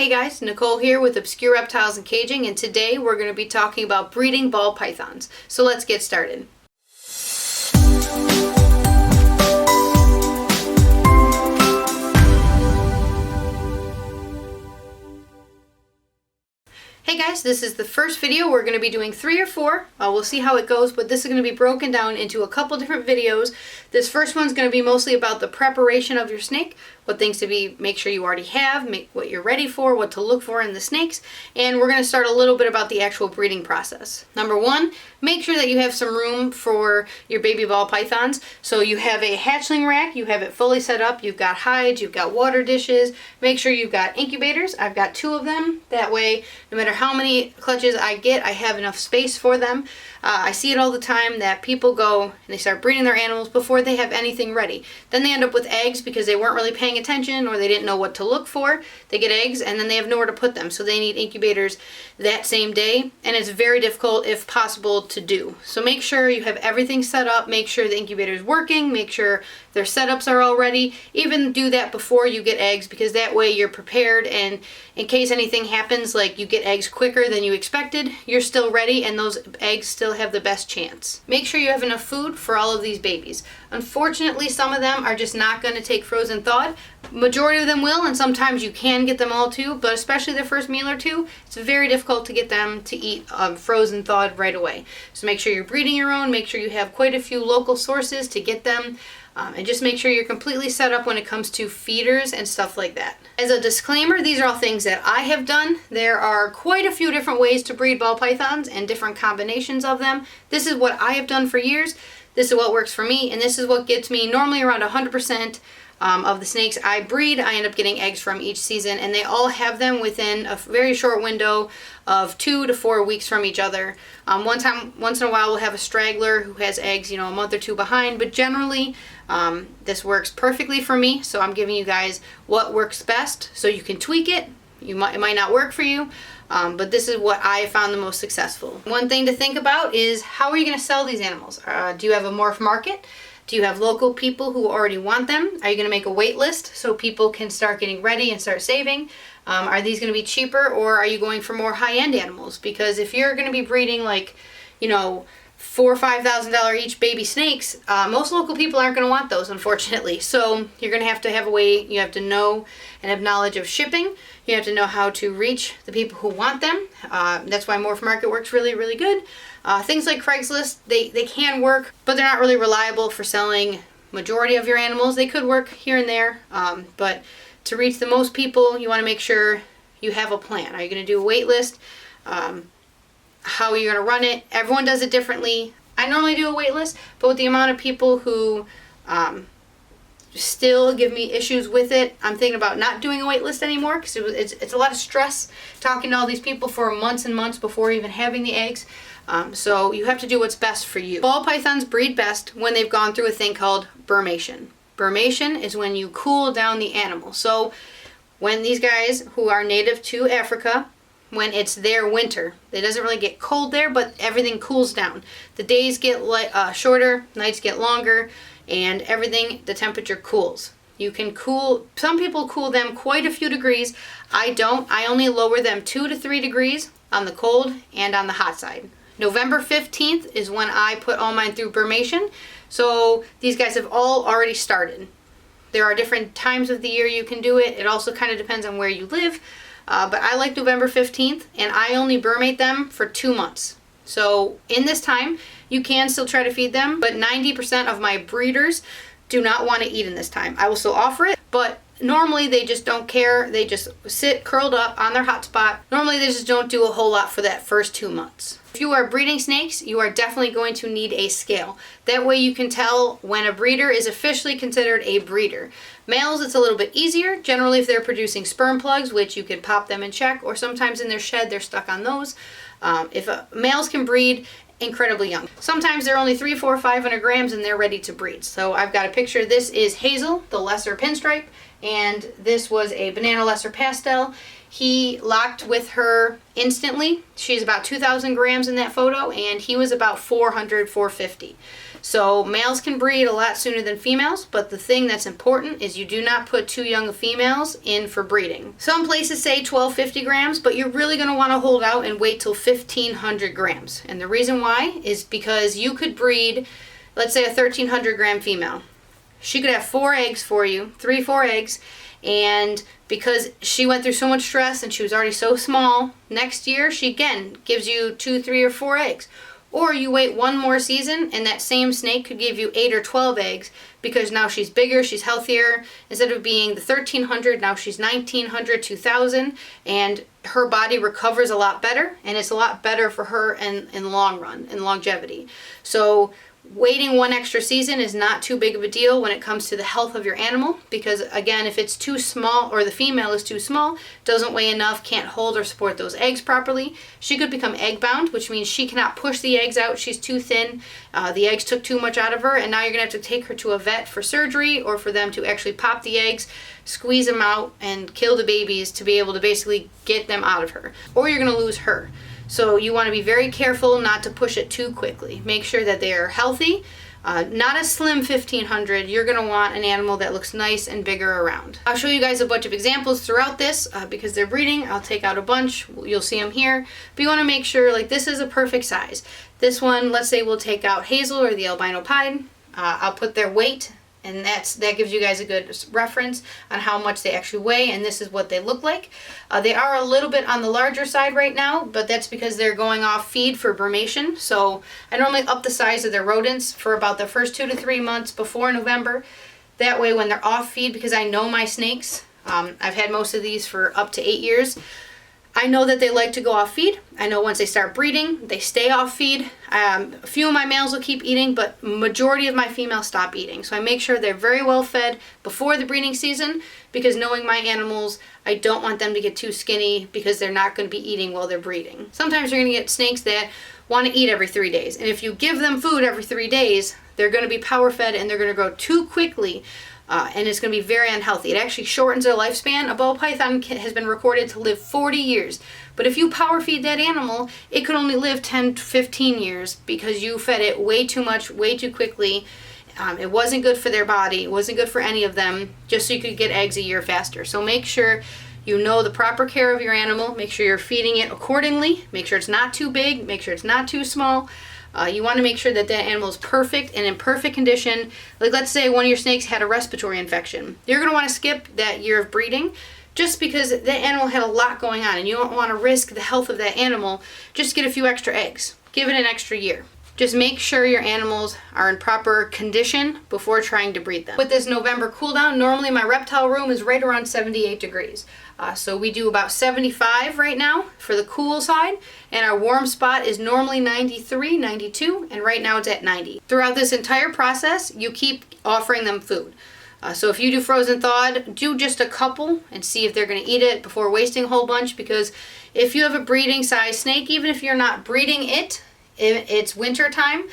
Hey guys, Nicole here with Obscure Reptiles and Caging, and today we're going to be talking about breeding ball pythons. So let's get started. Hey guys, this is the first video. We're going to be doing 3 or 4. We'll see how it goes, but this is going to be broken down into a couple different videos. This first one's going to be mostly about the preparation of your snake, what things to make sure you already have, what you're ready for, what to look for in the snakes, and we're going to start a little bit about the actual breeding process. Number 1, make sure that you have some room for your baby ball pythons. So you have a hatchling rack, you have it fully set up, you've got hides, you've got water dishes, make sure you've got incubators. I've got 2 of them. That way, no matter how many clutches I get, I have enough space for them. I see it all the time that people go and they start breeding their animals before they have anything ready. Then they end up with eggs because they weren't really paying attention or they didn't know what to look for. They get eggs and then they have nowhere to put them, so they need incubators that same day, and it's very difficult, if possible, to do. So make sure you have everything set up, make sure the incubator is working, make sure their setups are all ready. Even do that before you get eggs, because that way you're prepared, and in case anything happens, like you get eggs quicker than you expected, you're still ready and those eggs still have the best chance. Make sure you have enough food for all of these babies. Unfortunately, some of them are just not going to take frozen thawed. Majority of them will, and sometimes you can get them all too, but especially their first meal or two, it's very difficult to get them to eat frozen thawed right away. So make sure you're breeding your own, make sure you have quite a few local sources to get them. And just make sure you're completely set up when it comes to feeders and stuff like that. As a disclaimer, these are all things that I have done. There are quite a few different ways to breed ball pythons and different combinations of them. This is what I have done for years. This is what works for me, and this is what gets me normally around 100% of the snakes I breed. I end up getting eggs from each season, and they all have them within a very short window of 2 to 4 weeks from each other. Once in a while we'll have a straggler who has eggs, a month or 2 behind, but generally this works perfectly for me. So I'm giving you guys what works best, so you can tweak it. It might not work for you, but this is what I found the most successful. One thing to think about is, how are you going to sell these animals? Do you have a morph market? Do you have local people who already want them? Are you going to make a wait list so people can start getting ready and start saving? Are these going to be cheaper, or are you going for more high-end animals? Because if you're going to be breeding like, $4,000 or $5,000 each baby snakes, most local people aren't going to want those, unfortunately. So you're going to have a way. You have to know and have knowledge of shipping. You have to know how to reach the people who want them. That's why Morph Market works really, really good. Things like Craigslist, they can work, but they're not really reliable for selling majority of your animals. They could work here and there, but to reach the most people, you want to make sure you have a plan. Are you going to do a wait list? How are you going to run it? Everyone does it differently. I normally do a wait list, but with the amount of people who still give me issues with it, I'm thinking about not doing a wait list anymore, because it's a lot of stress talking to all these people for months and months before even having the eggs. So you have to do what's best for you. Ball pythons breed best when they've gone through a thing called brumation. Brumation is when you cool down the animal. So when these guys who are native to Africa, when it's their winter, it doesn't really get cold there, but everything cools down. The days get shorter, nights get longer, and everything, the temperature cools. You can cool, some people cool them quite a few degrees. I don't. I only lower them 2 to 3 degrees on the cold and on the hot side. November 15th is when I put all mine through brumation. So these guys have all already started. There are different times of the year you can do it. It also kind of depends on where you live. But I like November 15th, and I only brumate them for 2 months. So in this time, you can still try to feed them, but 90% of my breeders do not want to eat in this time. I will still offer it, but normally they just don't care. They just sit curled up on their hot spot. Normally they just don't do a whole lot for that first 2 months. If you are breeding snakes, you are definitely going to need a scale. That way you can tell when a breeder is officially considered a breeder. Males, it's a little bit easier. Generally, if they're producing sperm plugs, which you can pop them and check, or sometimes in their shed they're stuck on those. Males can breed incredibly young. Sometimes they're only 300, 400, 500 grams and they're ready to breed. So I've got a picture. This is Hazel, the lesser pinstripe, and this was a banana lesser pastel. He locked with her instantly. She's about 2,000 grams in that photo, and he was about 400, 450. So males can breed a lot sooner than females, but the thing that's important is you do not put too young of females in for breeding. Some places say 1250 grams, but you're really going to want to hold out and wait till 1500 grams. And the reason why is because you could breed, let's say, a 1300 gram female. She could have 4 eggs for you, 3-4 eggs, and because she went through so much stress and she was already so small, next year she again gives you 2, 3, or 4 eggs. Or you wait one more season and that same snake could give you 8 or 12 eggs because now she's bigger, she's healthier. Instead of being the 1300, now she's 1900, 2000, and her body recovers a lot better, and it's a lot better for her in the long run, in longevity. So waiting one extra season is not too big of a deal when it comes to the health of your animal, because again, if it's too small or the female is too small, doesn't weigh enough, can't hold or support those eggs properly, she could become egg bound, which means she cannot push the eggs out. She's too thin, the eggs took too much out of her, and now you're gonna have to take her to a vet for surgery or for them to actually pop the eggs, squeeze them out, and kill the babies to be able to basically get them out of her, or you're gonna lose her. So you want to be very careful not to push it too quickly. Make sure that they are healthy, not a slim 1500. You're going to want an animal that looks nice and bigger around. I'll show you guys a bunch of examples throughout this because they're breeding. I'll take out a bunch. You'll see them here. But you want to make sure, like, this is a perfect size. This one, let's say we'll take out Hazel or the albino pied. I'll put their weight, and that gives you guys a good reference on how much they actually weigh, and this is what they look like. They are a little bit on the larger side right now, but that's because they're going off feed for brumation. So I normally up the size of their rodents for about the first 2 to 3 months before November. That way when they're off feed, because I know my snakes, I've had most of these for up to 8 years, I know that they like to go off feed. I know once they start breeding, they stay off feed. A few of my males will keep eating, but majority of my females stop eating. So I make sure they're very well fed before the breeding season, because knowing my animals, I don't want them to get too skinny because they're not going to be eating while they're breeding. Sometimes you're going to get snakes that want to eat every 3 days. And if you give them food every 3 days, they're going to be power fed and they're going to grow too quickly. And it's going to be very unhealthy. It actually shortens their lifespan. A ball python has been recorded to live 40 years. But if you power feed that animal, it could only live 10 to 15 years because you fed it way too much, way too quickly. It wasn't good for their body. It wasn't good for any of them, just so you could get eggs a year faster. So make sure you know the proper care of your animal. Make sure you're feeding it accordingly. Make sure it's not too big. Make sure it's not too small. You want to make sure that that animal is perfect and in perfect condition. Like, let's say one of your snakes had a respiratory infection. You're going to want to skip that year of breeding just because that animal had a lot going on and you don't want to risk the health of that animal. Just get a few extra eggs. Give it an extra year. Just make sure your animals are in proper condition before trying to breed them. With this November cool down, normally my reptile room is right around 78 degrees. So we do about 75 right now for the cool side, and our warm spot is normally 93, 92, and right now it's at 90. Throughout this entire process, you keep offering them food. So if you do frozen thawed, do just a couple and see if they're going to eat it before wasting a whole bunch, because if you have a breeding size snake, even if you're not breeding it, it's winter time,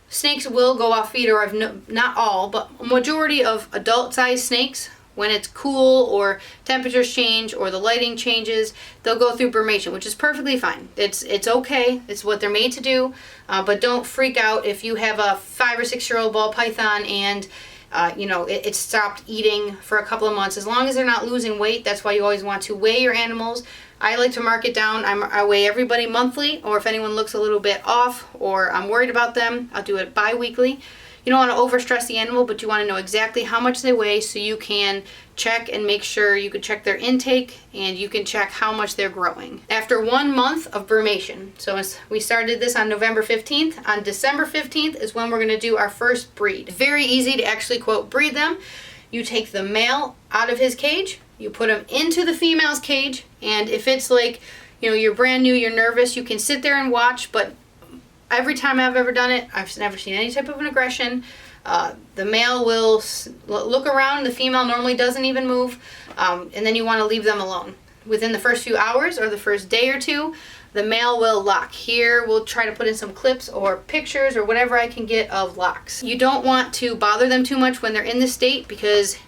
snakes will go off feed, or not all, but a majority of adult sized snakes, when it's cool or temperatures change or the lighting changes, they'll go through brumation, which is perfectly fine. It's okay. It's what they're made to do. But don't freak out if you have a 5 or 6 year old ball python and it stopped eating for a couple of months. As long as they're not losing weight, that's why you always want to weigh your animals. I like to mark it down. I weigh everybody monthly, or if anyone looks a little bit off or I'm worried about them, I'll do it bi-weekly. You don't want to overstress the animal, but you want to know exactly how much they weigh so you can check and make sure you can check their intake and you can check how much they're growing. After 1 month of brumation, so we started this on November 15th, on December 15th is when we're going to do our first breed. Very easy to actually, quote, breed them. You take the male out of his cage, you put him into the female's cage, and if it's like, you're brand new, you're nervous, you can sit there and watch, but every time I've ever done it, I've never seen any type of an aggression. The male will look around, the female normally doesn't even move, and then you want to leave them alone. Within the first few hours or the first day or two, the male will lock. Here we'll try to put in some clips or pictures or whatever I can get of locks. You don't want to bother them too much when they're in this state, because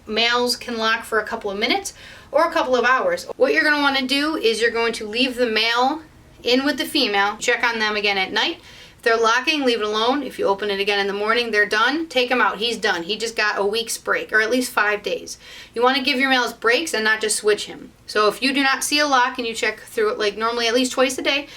males can lock for a couple of minutes or a couple of hours. What you're going to want to do is you're going to leave the male in with the female, check on them again at night. If they're locking, leave it alone. If you open it again in the morning, they're done. Take him out. He's done. He just got a week's break, or at least 5 days. You want to give your males breaks and not just switch him. So if you do not see a lock and you check through it like normally at least twice a day,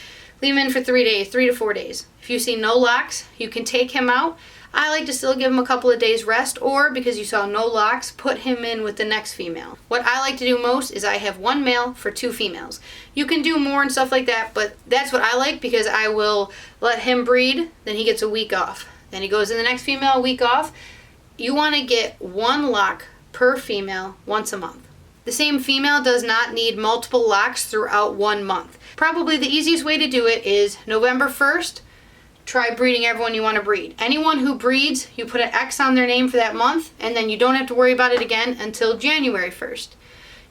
leave him in for 3 days, 3 to 4 days. If you see no locks, you can take him out. I like to still give him a couple of days rest, or because you saw no locks, put him in with the next female. What I like to do most is I have 1 male for 2 females. You can do more and stuff like that, but that's what I like because I will let him breed, then he gets a week off. Then he goes in the next female, a week off. You want to get 1 lock per female once a month. The same female does not need multiple locks throughout 1 month. Probably the easiest way to do it is November 1st, try breeding everyone you want to breed. Anyone who breeds, you put an X on their name for that month, and then you don't have to worry about it again until January 1st.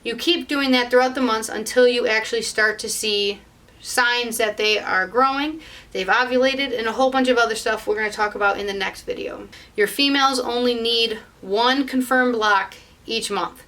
You keep doing that throughout the months until you actually start to see signs that they are growing, they've ovulated, and a whole bunch of other stuff we're going to talk about in the next video. Your females only need 1 confirmed lock each month.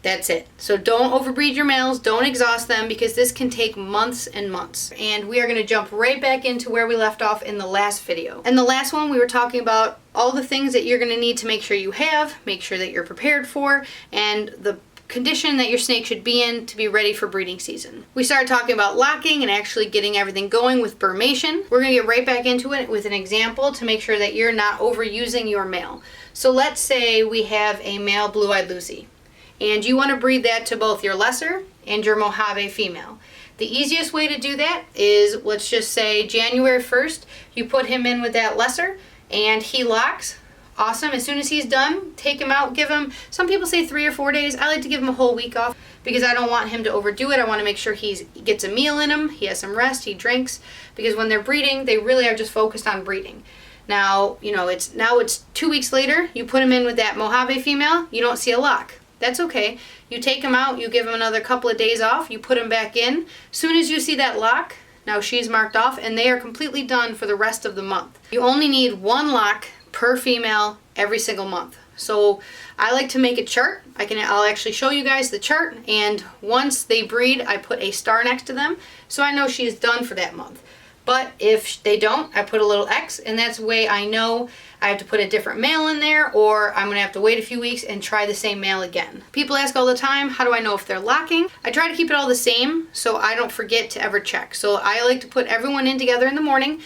That's it. So don't overbreed your males, don't exhaust them, because this can take months and months. And we are going to jump right back into where we left off in the last video. In the last one, we were talking about all the things that you're going to need to make sure you have, make sure that you're prepared for, and the condition that your snake should be in to be ready for breeding season. We started talking about locking and actually getting everything going with brumation. We're going to get right back into it with an example to make sure that you're not overusing your male. So let's say we have a male blue-eyed Lucy, and you want to breed that to both your lesser and your Mojave female. The easiest way to do that is, let's just say January 1st, you put him in with that lesser and he locks. Awesome. As soon as he's done, take him out, give him, some people say 3 or 4 days. I like to give him a whole week off because I don't want him to overdo it. I want to make sure he gets a meal in him, he has some rest, he drinks, because when they're breeding, they really are just focused on breeding. Now, it's 2 weeks later, you put him in with that Mojave female, you don't see a lock. That's okay. You take him out, you give him another couple of days off, you put him back in. Soon as you see that lock, now she's marked off and they are completely done for the rest of the month. You only need 1 lock per female every single month. So I like to make a chart. I'll actually show you guys the chart, and once they breed, I put a star next to them so I know she is done for that month. But if they don't, I put a little X, and that's the way I know I have to put a different male in there, or I'm going to have to wait a few weeks and try the same male again. People ask all the time, how do I know if they're locking? I try to keep it all the same so I don't forget to ever check. So I like to put everyone in together in the morning.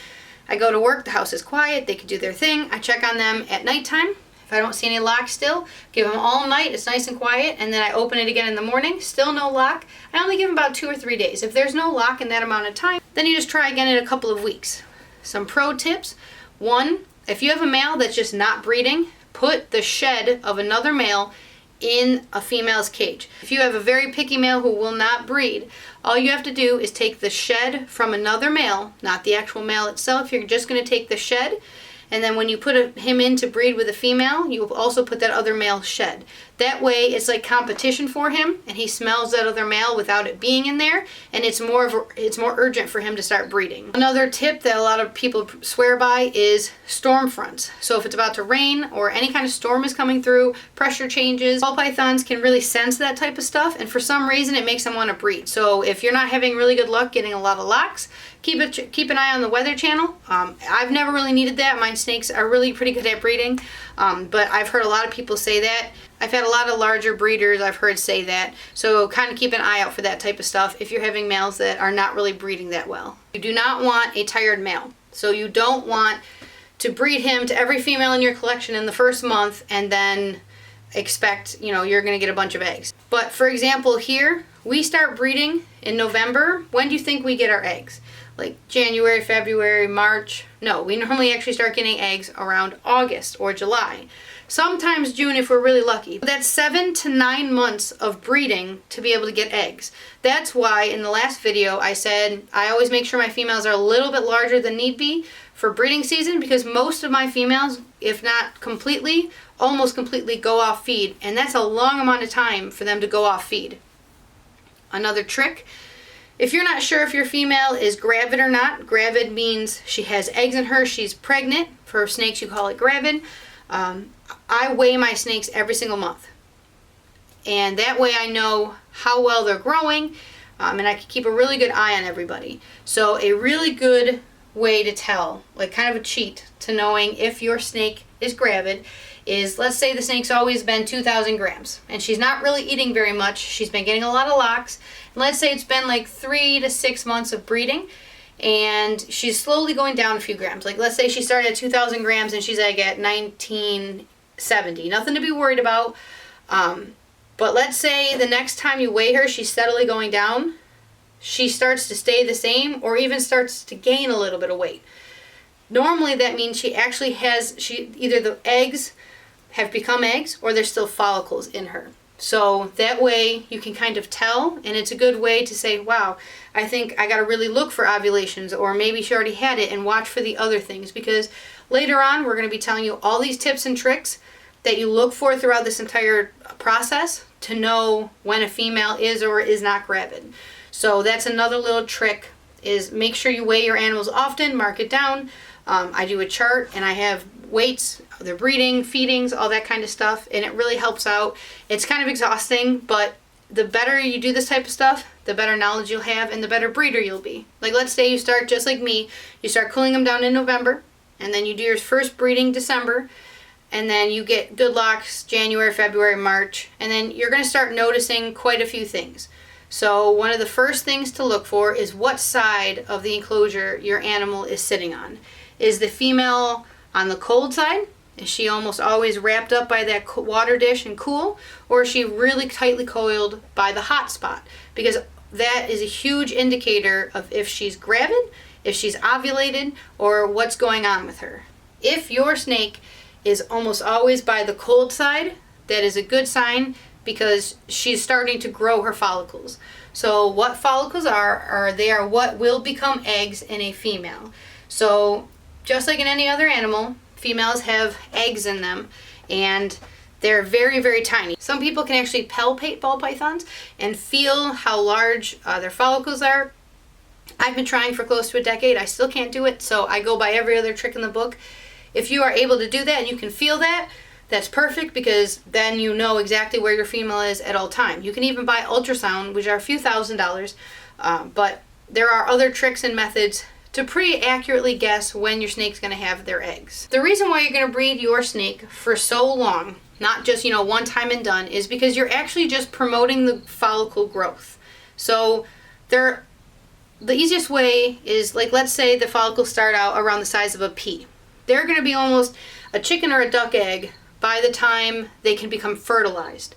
I go to work, the house is quiet, they can do their thing. I check on them at nighttime. If I don't see any lock still, give them all night, it's nice and quiet, and then I open it again in the morning, still no lock. I only give them about 2 or 3 days. If there's no lock in that amount of time, then you just try again in a couple of weeks. Some pro tips. 1, if you have a male that's just not breeding, put the shed of another male in a female's cage. If you have a very picky male who will not breed, all you have to do is take the shed from another male, not the actual male itself. You're just going to take the shed, and then when you put him in to breed with a female, you will also put that other male shed. That way it's like competition for him, and he smells that other male without it being in there, and it's more urgent for him to start breeding. Another tip that a lot of people swear by is storm fronts. So if it's about to rain or any kind of storm is coming through, pressure changes, ball pythons can really sense that type of stuff, and for some reason it makes them want to breed. So if you're not having really good luck getting a lot of locks, keep an eye on the Weather Channel. I've never really needed that. My snakes are really pretty good at breeding, but I've heard a lot of people say that. I've had a lot of larger breeders I've heard say that, so kind of keep an eye out for that type of stuff if you're having males that are not really breeding that well. You do not want a tired male, so you don't want to breed him to every female in your collection in the first month and then expect, you're going to get a bunch of eggs. But for example here, we start breeding in November. When do you think we get our eggs? Like January, February, March? No, we normally actually start getting eggs around August or July. Sometimes June if we're really lucky. That's 7 to 9 months of breeding to be able to get eggs. That's why in the last video I said I always make sure my females are a little bit larger than need be for breeding season, because most of my females, if not completely, almost completely go off feed, and that's a long amount of time for them to go off feed. Another trick, if you're not sure if your female is gravid or not, gravid means she has eggs in her, she's pregnant. For snakes you call it gravid. I weigh my snakes every single month, and that way I know how well they're growing, and I can keep a really good eye on everybody. So a really good way to tell, like kind of a cheat to knowing if your snake is gravid, is let's say the snake's always been 2,000 grams and she's not really eating very much. She's been getting a lot of locks. And let's say it's been like 3 to 6 months of breeding and she's slowly going down a few grams. Like let's say she started at 2,000 grams and she's like at 1970. Nothing to be worried about. But let's say the next time you weigh her, she's steadily going down. She starts to stay the same or even starts to gain a little bit of weight. Normally that means she actually has, either the eggs have become eggs or there's still follicles in her. So that way you can kind of tell, and it's a good way to say, wow, I think I got to really look for ovulations, or maybe she already had it, and watch for the other things, because later on we're going to be telling you all these tips and tricks that you look for throughout this entire process to know when a female is or is not gravid. So that's another little trick, is make sure you weigh your animals often, mark it down. I do a chart and I have weights, their breeding, feedings, all that kind of stuff, and it really helps out. It's kind of exhausting, but the better you do this type of stuff, the better knowledge you'll have and the better breeder you'll be. Like let's say you start just like me, you start cooling them down in November, and then you do your first breeding December, and then you get good locks January, February, March, and then you're going to start noticing quite a few things. So one of the first things to look for is what side of the enclosure your animal is sitting on. Is the female on the cold side? Is she almost always wrapped up by that water dish and cool? Or is she really tightly coiled by the hot spot? Because that is a huge indicator of if she's gravid, if she's ovulated, or what's going on with her. If your snake is almost always by the cold side, that is a good sign, because she's starting to grow her follicles. So what follicles are what will become eggs in a female. So just like in any other animal, females have eggs in them, and they're very, very tiny. Some people can actually palpate ball pythons and feel how large their follicles are. I've been trying for close to a decade. I still can't do it, so I go by every other trick in the book. If you are able to do that and you can feel that, that's perfect, because then you know exactly where your female is at all time. You can even buy ultrasound, which are a few $1,000s, but there are other tricks and methods to pretty accurately guess when your snake's going to have their eggs. The reason why you're going to breed your snake for so long, not just, one time and done, is because you're actually just promoting the follicle growth. So the easiest way is, like, let's say the follicles start out around the size of a pea. They're going to be almost a chicken or a duck egg by the time they can become fertilized.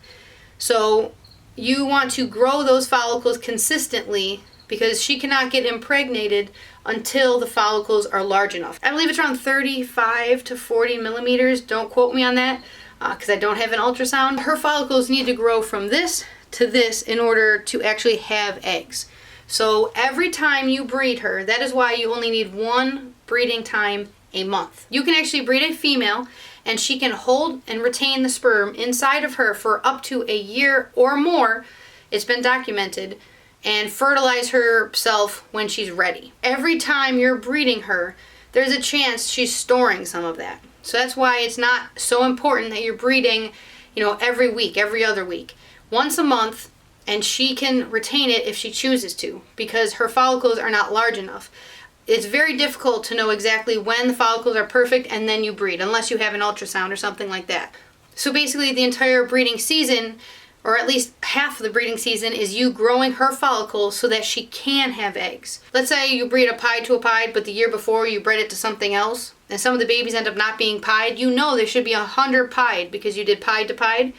So you want to grow those follicles consistently, because she cannot get impregnated until the follicles are large enough. I believe it's around 35 to 40 millimeters. Don't quote me on that, because I don't have an ultrasound. Her follicles need to grow from this to this in order to actually have eggs. So every time you breed her, that is why you only need one breeding time a month. You can actually breed a female, and she can hold and retain the sperm inside of her for up to a year or more. It's been documented. And fertilize herself when she's ready. Every time you're breeding her, there's a chance she's storing some of that. So that's why it's not so important that you're breeding, every week, every other week. Once a month, and she can retain it if she chooses to, because her follicles are not large enough. It's very difficult to know exactly when the follicles are perfect and then you breed, unless you have an ultrasound or something like that. So basically the entire breeding season, or at least half of the breeding season, is you growing her follicles so that she can have eggs. Let's say you breed a pied to a pied, but the year before you bred it to something else, and some of the babies end up not being pied. There should be 100 pied because you did pied to pied.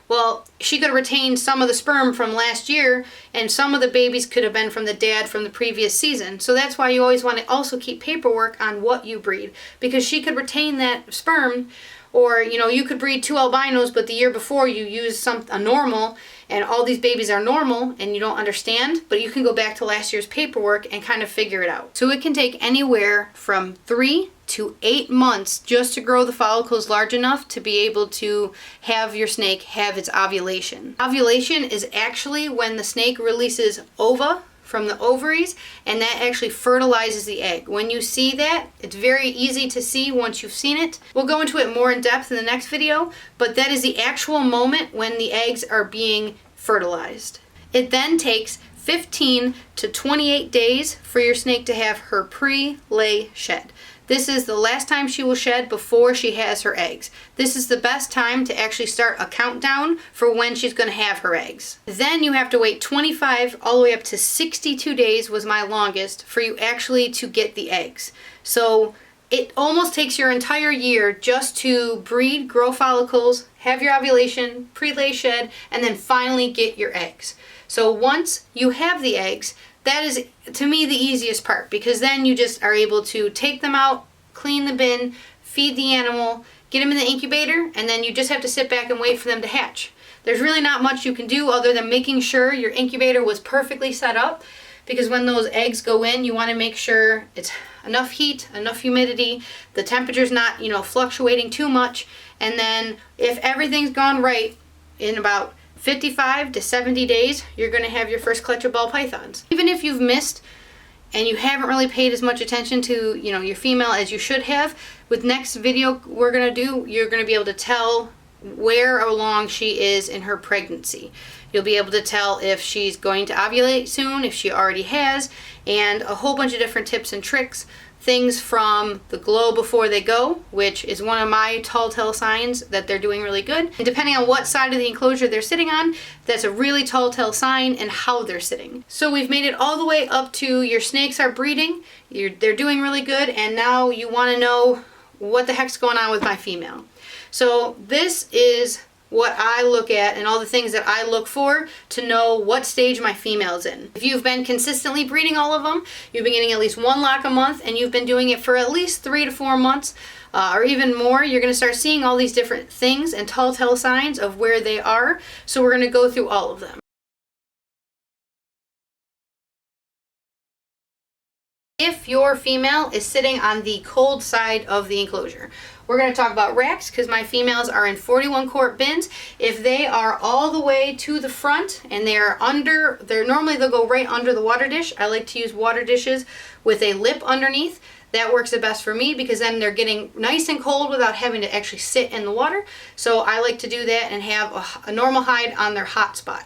Well, she could have retained some of the sperm from last year, and some of the babies could have been from the dad from the previous season. So that's why you always want to also keep paperwork on what you breed, because she could retain that sperm. Or, you could breed 2 albinos, but the year before you used a normal, and all these babies are normal, and you don't understand, but you can go back to last year's paperwork and kind of figure it out. So it can take anywhere from 3 to 8 months just to grow the follicles large enough to be able to have your snake have its ovulation. Ovulation is actually when the snake releases ova from the ovaries, and that actually fertilizes the egg. When you see that, it's very easy to see once you've seen it. We'll go into it more in depth in the next video, but that is the actual moment when the eggs are being fertilized. It then takes 15 to 28 days for your snake to have her pre-lay shed. This is the last time she will shed before she has her eggs. This is the best time to actually start a countdown for when she's going to have her eggs. Then you have to wait 25 all the way up to 62 days was my longest for you actually to get the eggs. So it almost takes your entire year just to breed, grow follicles, have your ovulation, pre-lay shed, and then finally get your eggs. So once you have the eggs, that is, to me, the easiest part, because then you just are able to take them out, clean the bin, feed the animal, get them in the incubator, and then you just have to sit back and wait for them to hatch. There's really not much you can do other than making sure your incubator was perfectly set up, because when those eggs go in, you want to make sure it's enough heat, enough humidity, the temperature's not, fluctuating too much, and then if everything's gone right, in about 55 to 70 days, you're going to have your first clutch of ball pythons. Even if you've missed and you haven't really paid as much attention to, your female as you should have, with next video we're going to do, you're going to be able to tell where along she is in her pregnancy. You'll be able to tell if she's going to ovulate soon, if she already has, and a whole bunch of different tips and tricks. Things from the glow before they go, which is one of my telltale signs that they're doing really good. And depending on what side of the enclosure they're sitting on, that's a really telltale sign, and how they're sitting. So we've made it all the way up to your snakes are breeding, they're doing really good, and now you want to know what the heck's going on with my female. So this is what I look at and all the things that I look for to know what stage my female's in. If you've been consistently breeding all of them, you've been getting at least one lock a month, and you've been doing it for at least 3 to 4 months, or even more, you're going to start seeing all these different things and telltale signs of where they are. So we're going to go through all of them. If your female is sitting on the cold side of the enclosure, we're going to talk about racks, because my females are in 41 quart bins. If they are all the way to the front and they'll go right under the water dish. I like to use water dishes with a lip underneath. That works the best for me, because then they're getting nice and cold without having to actually sit in the water. So I like to do that and have a normal hide on their hot spot.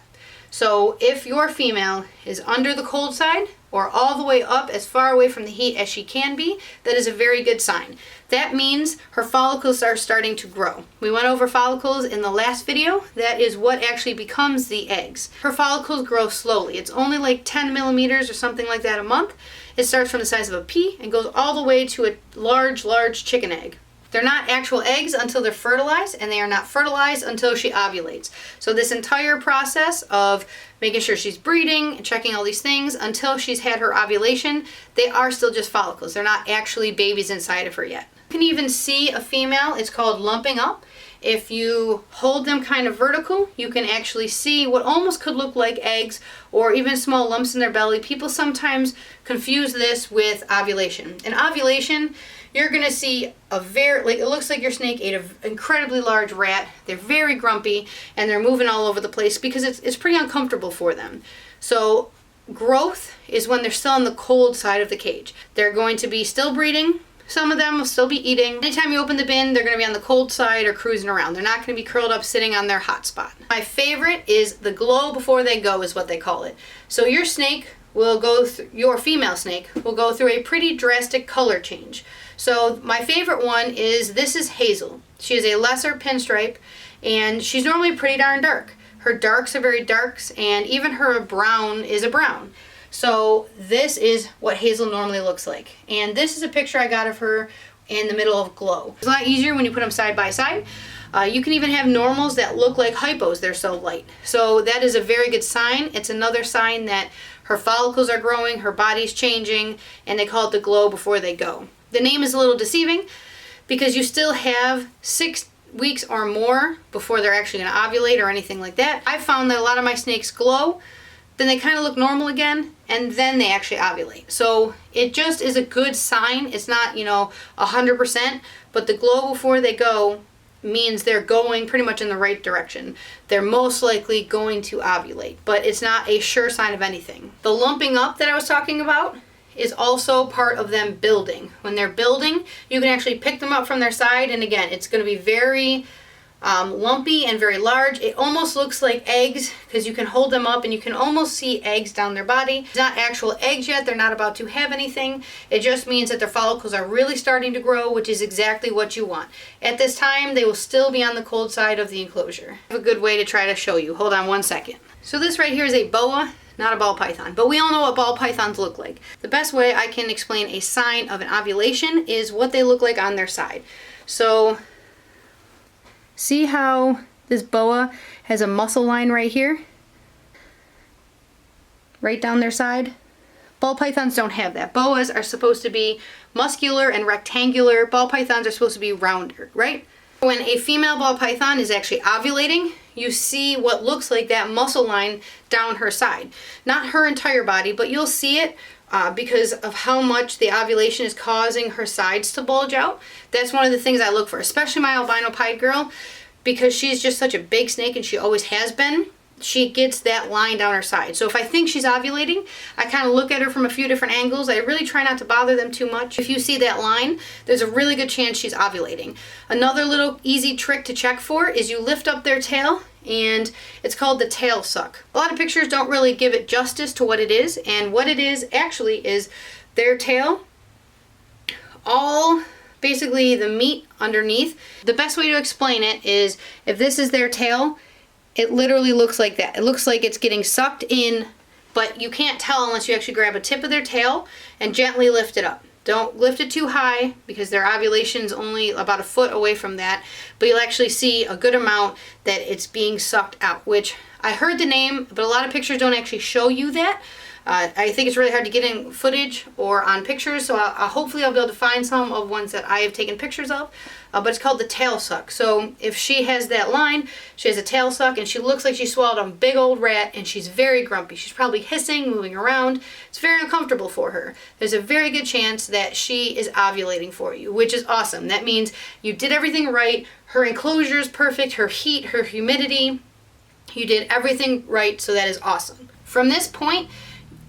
So if your female is under the cold side or all the way up as far away from the heat as she can be, that is a very good sign. That means her follicles are starting to grow. We went over follicles in the last video. That is what actually becomes the eggs. Her follicles grow slowly. It's only like 10 millimeters or something like that a month. It starts from the size of a pea and goes all the way to a large, large chicken egg. They're not actual eggs until they're fertilized, and they are not fertilized until she ovulates. So this entire process of making sure she's breeding and checking all these things until she's had her ovulation, they are still just follicles. They're not actually babies inside of her yet. You can even see a female. It's called lumping up. If you hold them kind of vertical, you can actually see what almost could look like eggs or even small lumps in their belly. People sometimes confuse this with ovulation. In ovulation, you're going to see it looks like your snake ate an incredibly large rat. They're very grumpy, and they're moving all over the place because it's pretty uncomfortable for them. So growth is when they're still on the cold side of the cage. They're going to be still breeding. Some of them will still be eating. Anytime you open the bin, they're going to be on the cold side or cruising around. They're not going to be curled up sitting on their hot spot. My favorite is the glow before they go, is what they call it. So your female snake will go through a pretty drastic color change. So my favorite one this is Hazel. She is a lesser pinstripe, and she's normally pretty darn dark. Her darks are very darks, and even her brown is a brown. So this is what Hazel normally looks like. And this is a picture I got of her in the middle of glow. It's a lot easier when you put them side by side. You can even have normals that look like hypos. They're so light. So that is a very good sign. It's another sign that her follicles are growing, her body's changing, and they call it the glow before they go. The name is a little deceiving because you still have 6 weeks or more before they're actually going to ovulate or anything like that. I've found that a lot of my snakes glow, then they kind of look normal again, and then they actually ovulate. So it just is a good sign. It's not, 100%, but the glow before they go means they're going pretty much in the right direction. They're most likely going to ovulate, but it's not a sure sign of anything. The lumping up that I was talking about is also part of them building. When they're building, you can actually pick them up from their side, and again, it's going to be very lumpy and very large. It almost looks like eggs because you can hold them up and you can almost see eggs down their body. It's not actual eggs yet. They're not about to have anything. It just means that their follicles are really starting to grow, which is exactly what you want. At this time, they will still be on the cold side of the enclosure. I have a good way to try to show you. Hold on one second. So this right here is a boa, not a ball python, but we all know what ball pythons look like. The best way I can explain a sign of an ovulation is what they look like on their side. So see how this boa has a muscle line right here? Right down their side? Ball pythons don't have that. Boas are supposed to be muscular and rectangular. Ball pythons are supposed to be rounder, right? When a female ball python is actually ovulating, you see what looks like that muscle line down her side. Not her entire body, but you'll see it because of how much the ovulation is causing her sides to bulge out. That's one of the things I look for, especially my albino pied girl, because she's just such a big snake and she always has been. She gets that line down her side. So if I think she's ovulating, I kind of look at her from a few different angles. I really try not to bother them too much. If you see that line, there's a really good chance she's ovulating. Another little easy trick to check for is you lift up their tail, and it's called the tail suck. A lot of pictures don't really give it justice to what it is, and what it is actually is their tail, all basically the meat underneath. The best way to explain it is if this is their tail, it literally looks like that. It looks like it's getting sucked in, but you can't tell unless you actually grab a tip of their tail and gently lift it up. Don't lift it too high because their ovulation's only about a foot away from that, but you'll actually see a good amount that it's being sucked out, which I heard the name, but a lot of pictures don't actually show you that. I think it's really hard to get in footage or on pictures, so hopefully I'll be able to find some of ones that I have taken pictures of, but it's called the tail suck. So if she has that line, she has a tail suck, and she looks like she swallowed a big old rat, and she's very grumpy. She's probably hissing, moving around. It's very uncomfortable for her. There's a very good chance that she is ovulating for you, which is awesome. That means you did everything right. Her enclosure is perfect, her heat, her humidity. You did everything right, so that is awesome. From this point,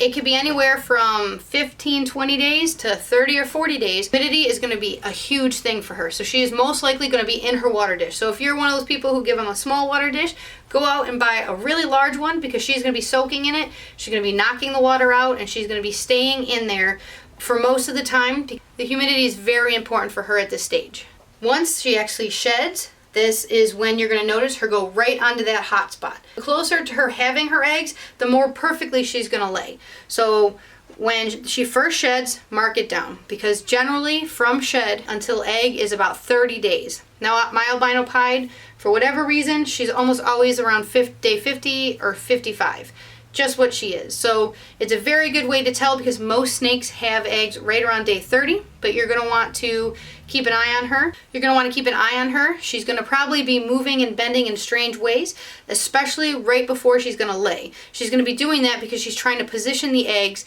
it could be anywhere from 15, 20 days to 30 or 40 days. Humidity is going to be a huge thing for her. So she is most likely going to be in her water dish. So if you're one of those people who give them a small water dish, go out and buy a really large one because she's going to be soaking in it. She's going to be knocking the water out, and she's going to be staying in there for most of the time. The humidity is very important for her at this stage. Once she actually sheds, this is when you're going to notice her go right onto that hot spot. The closer to her having her eggs, the more perfectly she's going to lay. So when she first sheds, mark it down, because generally from shed until egg is about 30 days. Now my albino pied, for whatever reason, she's almost always around day 50 or 55. Just what she is. So it's a very good way to tell because most snakes have eggs right around day 30, but you're going to want to keep an eye on her. You're going to want to keep an eye on her. She's going to probably be moving and bending in strange ways, especially right before she's going to lay. She's going to be doing that because she's trying to position the eggs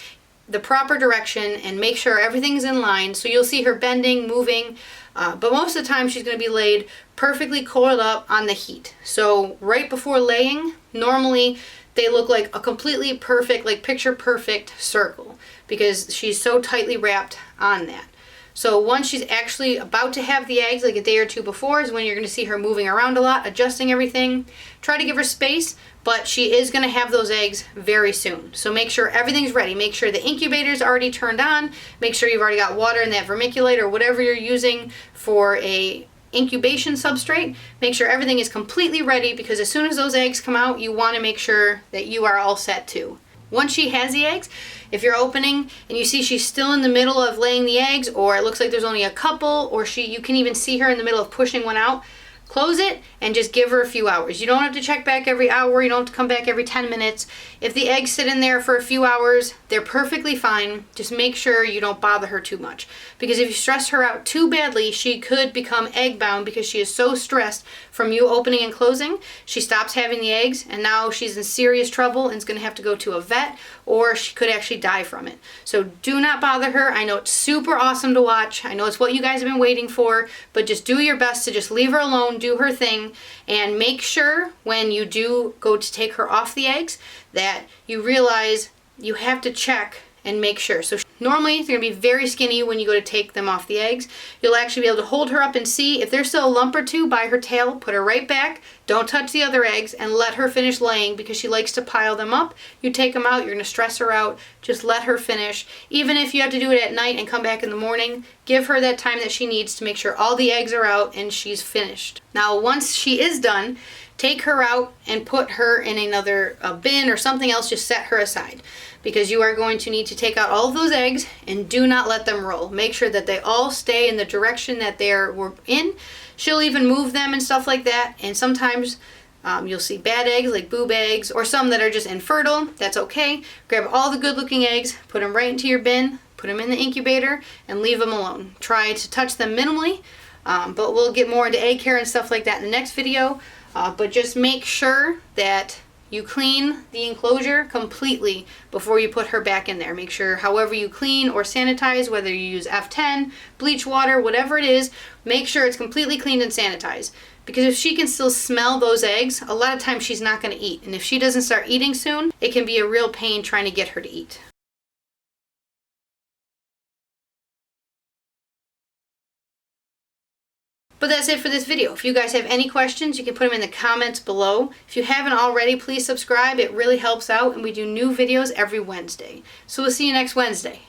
the proper direction and make sure everything's in line. So you'll see her bending, moving, but most of the time she's going to be laid perfectly coiled up on the heat. So right before laying, normally they look like a completely perfect, like picture perfect circle because she's so tightly wrapped on that. So once she's actually about to have the eggs, like a day or two before, is when you're going to see her moving around a lot, adjusting everything. Try to give her space, but she is going to have those eggs very soon. So make sure everything's ready. Make sure the incubator's already turned on. Make sure you've already got water in that vermiculite or whatever you're using for a incubation substrate. Make sure everything is completely ready because as soon as those eggs come out, you want to make sure that you are all set too. Once she has the eggs, if you're opening and you see she's still in the middle of laying the eggs, or it looks like there's only a couple, or you can even see her in the middle of pushing one out, close it and just give her a few hours. You don't have to check back every hour. You don't have to come back every 10 minutes. If the eggs sit in there for a few hours, they're perfectly fine. Just make sure you don't bother her too much. Because if you stress her out too badly, she could become egg bound because she is so stressed from you opening and closing. She stops having the eggs and now she's in serious trouble and is going to have to go to a vet, or she could actually die from it. So do not bother her. I know it's super awesome to watch. I know it's what you guys have been waiting for, but just do your best to just leave her alone, do her thing, and make sure when you do go to take her off the eggs that you realize you have to check and make sure. So normally they're going to be very skinny when you go to take them off the eggs. You'll actually be able to hold her up and see if there's still a lump or two by her tail. Put her right back. Don't touch the other eggs and let her finish laying because she likes to pile them up. You take them out, you're going to stress her out. Just let her finish. Even if you have to do it at night and come back in the morning, give her that time that she needs to make sure all the eggs are out and she's finished. Now once she is done, take her out and put her in another bin or something else. Just set her aside because you are going to need to take out all of those eggs and do not let them roll. Make sure that they all stay in the direction that they're in. She'll even move them and stuff like that. And sometimes you'll see bad eggs like boob eggs or some that are just infertile. That's okay. Grab all the good looking eggs, put them right into your bin, put them in the incubator and leave them alone. Try to touch them minimally, but we'll get more into egg care and stuff like that in the next video. But just make sure that you clean the enclosure completely before you put her back in there. Make sure however you clean or sanitize, whether you use F10, bleach water, whatever it is, make sure it's completely cleaned and sanitized. Because if she can still smell those eggs, a lot of times she's not going to eat. And if she doesn't start eating soon, it can be a real pain trying to get her to eat. But that's it for this video. If you guys have any questions, you can put them in the comments below. If you haven't already, please subscribe. It really helps out, and we do new videos every Wednesday. So we'll see you next Wednesday.